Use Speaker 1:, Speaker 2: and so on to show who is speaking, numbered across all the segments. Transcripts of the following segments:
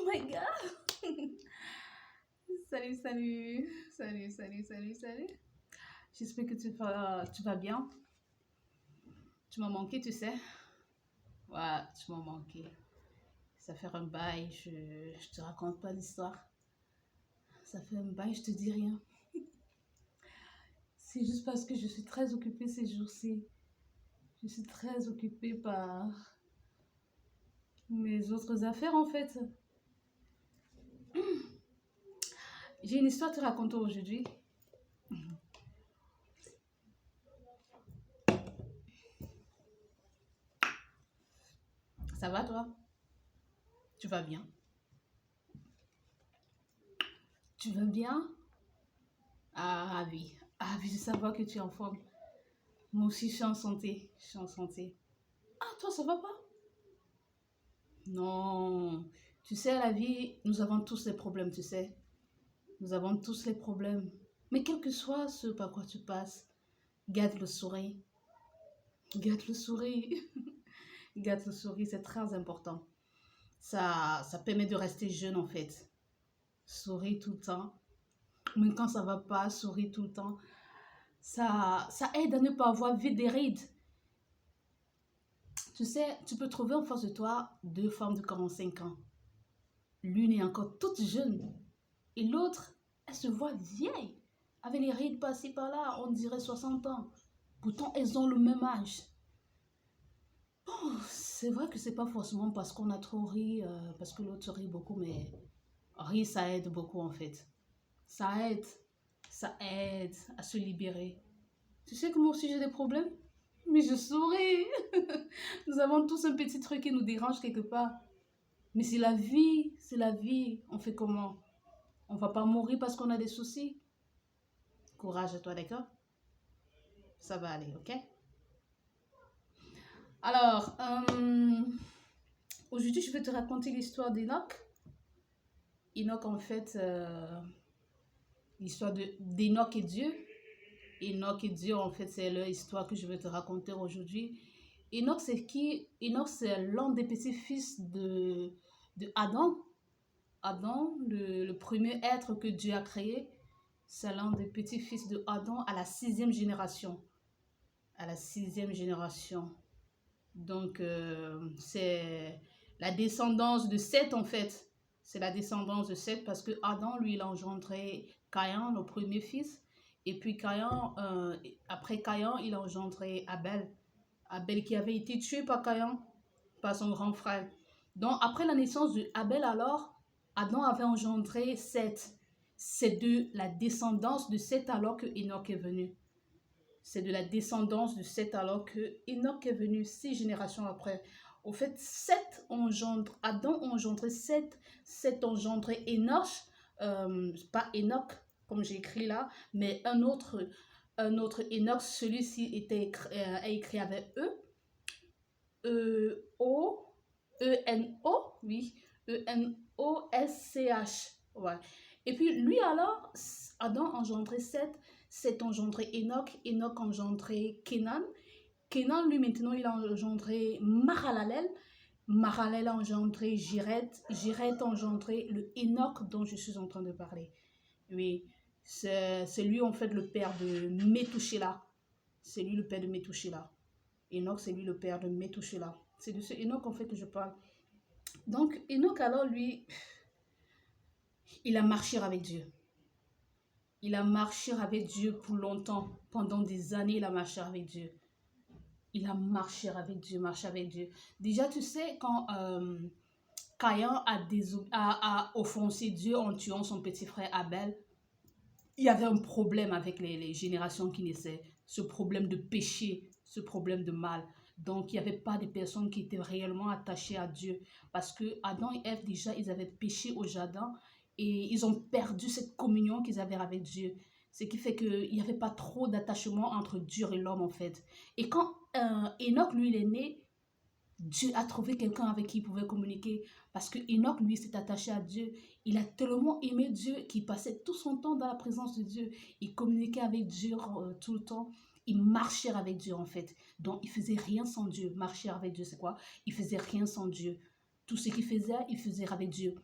Speaker 1: my God! Salut, salut, salut, salut, salut, salut. J'espère que tu vas bien. Tu m'as manqué, tu sais. Ouais, tu m'as manqué. Ça fait un bail, je te raconte pas l'histoire. Ça fait un bail, je te dis rien. C'est juste parce que je suis très occupée ces jours-ci. Je suis très occupée par mes autres affaires en fait. J'ai une histoire à te raconter aujourd'hui. Ça va toi? Tu vas bien? Tu vas bien? Ah, ravi. Ravi de savoir que tu es en forme. Moi aussi, je suis en santé. Je suis en santé. Ah, toi, ça va pas? Non. Tu sais, à la vie, nous avons tous des problèmes, tu sais. Nous avons tous les problèmes. Mais quel que soit ce par quoi tu passes, garde le sourire. Garde le sourire. Garde le sourire, c'est très important. Ça permet de rester jeune, en fait. Souris tout le temps. Même quand ça va pas, souris tout le temps. Ça aide à ne pas avoir vite des rides. Tu sais, tu peux trouver en face de toi deux femmes de 45 ans. L'une est encore toute jeune et l'autre, elle se voit vieille. Avec les rides passées par là, on dirait 60 ans. Pourtant, elles ont le même âge. Bon, c'est vrai que c'est pas forcément parce qu'on a trop ri, parce que l'autre rit beaucoup, mais rire, ça aide beaucoup en fait. Ça aide, ça aide à se libérer. Tu sais que moi aussi j'ai des problèmes, mais je souris. Nous avons tous un petit truc qui nous dérange quelque part. Mais c'est la vie, c'est la vie. On fait comment? On va pas mourir parce qu'on a des soucis. Courage à toi, d'accord? Ça va aller, ok? Alors, aujourd'hui, je vais te raconter l'histoire d'Enoch. Enoch, en fait, l'histoire d'Enoch et Dieu. Enoch et Dieu, en fait, c'est l'histoire que je vais te raconter aujourd'hui. Enoch, c'est qui? Enoch, c'est l'un des petits-fils de Adam. Adam, le premier être que Dieu a créé. C'est l'un des petits-fils de Adam à la 6e génération. À la 6e génération. Donc, c'est la descendance de Seth, en fait. C'est la descendance de Seth parce que Adam, lui, il a engendré Caïn, le premier fils. Et puis Caïn, après Caïn, il a engendré Abel. Abel qui avait été tué par Caïn, par son grand frère. Donc, après la naissance de Abel, alors, Adam avait engendré Seth. C'est de la descendance de Seth alors que Enoch est venu. C'est de la descendance de Seth alors que Enoch est venu 6 générations après. Au fait, Adam a engendré Seth, Seth a engendré Enoch, pas Enoch comme j'ai écrit là, mais un autre Enoch, celui-ci est écrit avec E-O-E-N-O, oui, E-N-O-S-C-H. Ouais. Et puis lui alors, Adam a engendré Seth, Seth a engendré Enoch, Enoch a engendré Kenan. Kenan, lui maintenant, il a engendré Mahalalel. Mahalalel a engendré Jiret. Jiret a engendré le Enoch dont je suis en train de parler. Oui, c'est lui en fait le père de Methuselah. C'est lui le père de Methuselah. Enoch, c'est lui le père de Methuselah. C'est de ce Enoch en fait que je parle. Donc Enoch alors lui, il a marché avec Dieu. Il a marché avec Dieu pour longtemps. Pendant des années, il a marché avec Dieu. Il a marché avec Dieu, marché avec Dieu. Déjà, tu sais, quand Caïn a offensé Dieu en tuant son petit frère Abel, il y avait un problème avec les générations qui naissaient. Ce problème de péché, ce problème de mal. Donc, il n'y avait pas de personnes qui étaient réellement attachées à Dieu. Parce que Adam et Ève, déjà, ils avaient péché au jardin et ils ont perdu cette communion qu'ils avaient avec Dieu. Ce qui fait qu'il n'y avait pas trop d'attachement entre Dieu et l'homme, en fait. Et quand Enoch, lui, il est né, Dieu a trouvé quelqu'un avec qui il pouvait communiquer. Parce que Enoch, lui, s'est attaché à Dieu. Il a tellement aimé Dieu qu'il passait tout son temps dans la présence de Dieu. Il communiquait avec Dieu tout le temps. Il marchait avec Dieu, en fait. Donc, il faisait rien sans Dieu. Marcher avec Dieu, c'est quoi? Il faisait rien sans Dieu. Tout ce qu'il faisait avec Dieu.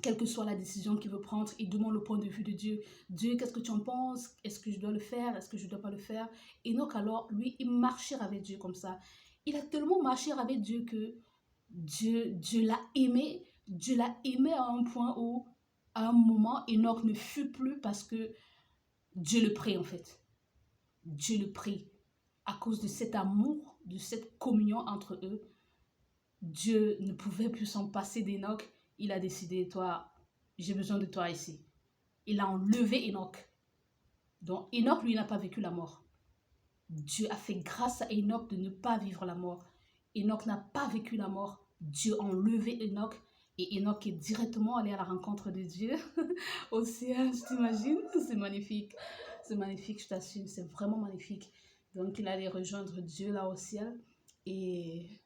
Speaker 1: quelle que soit la décision qu'il veut prendre, il demande le point de vue de Dieu. Dieu, qu'est-ce que tu en penses? Est-ce que je dois le faire? Est-ce que je ne dois pas le faire? Enoch, alors, lui, il marchait avec Dieu comme ça. Il a tellement marché avec Dieu que Dieu l'a aimé. Dieu l'a aimé à un point où, à un moment, Enoch ne fut plus parce que Dieu le prie, en fait. Dieu le prie. À cause de cet amour, de cette communion entre eux, Dieu ne pouvait plus s'en passer d'Enoch. Il a décidé, toi, j'ai besoin de toi ici. Il a enlevé Enoch. Donc Enoch, lui, n'a pas vécu la mort. Dieu a fait grâce à Enoch de ne pas vivre la mort. Enoch n'a pas vécu la mort. Dieu a enlevé Enoch. Et Enoch est directement allé à la rencontre de Dieu au ciel, tu t'imagines? C'est magnifique. C'est magnifique, je t'assure. C'est vraiment magnifique. Donc il allait rejoindre Dieu là au ciel. Et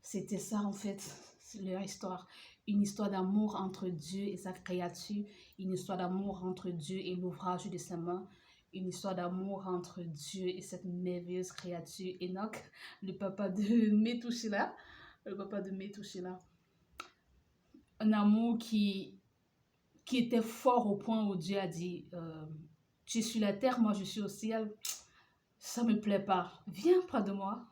Speaker 1: c'était ça en fait, leur histoire. Une histoire d'amour entre Dieu et sa créature, une histoire d'amour entre Dieu et l'ouvrage de ses mains, une histoire d'amour entre Dieu et cette merveilleuse créature, Enoch, le papa de Methuselah, le papa de Methuselah. Un amour qui était fort au point où Dieu a dit, tu es sur la terre, moi je suis au ciel, ça me plaît pas, viens près de moi.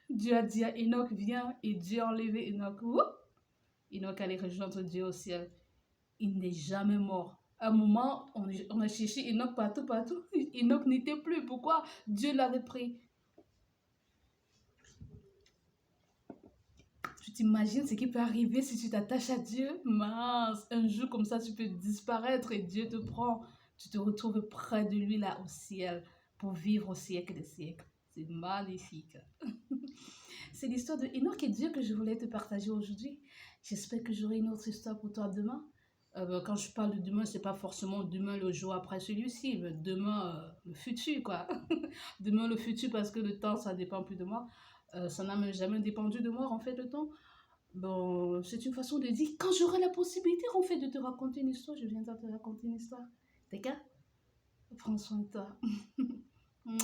Speaker 1: Dieu a dit à Enoch, viens, et Dieu a enlevé Enoch. Enoch allait rejoindre Dieu au ciel. Il n'est jamais mort. À un moment, on a cherché Enoch partout, partout. Enoch n'était plus. Pourquoi? Dieu l'avait pris. Tu t'imagines ce qui peut arriver si tu t'attaches à Dieu? Mince, un jour comme ça, tu peux disparaître et Dieu te prend. Tu te retrouves près de lui là au ciel pour vivre au siècle des siècles. C'est magnifique. C'est l'histoire de Enoch et Dieu que je voulais te partager aujourd'hui. J'espère que j'aurai une autre histoire pour toi demain. Quand je parle de demain, c'est pas forcément demain le jour après celui-ci, mais demain le futur quoi. Demain le futur parce que le temps ça dépend plus de moi. Ça n'a même jamais dépendu de moi en fait le temps. Bon, c'est une façon de dire quand j'aurai la possibilité en fait de te raconter une histoire, je viendrai te raconter une histoire. D'accord? Prends soin de toi. Ouais.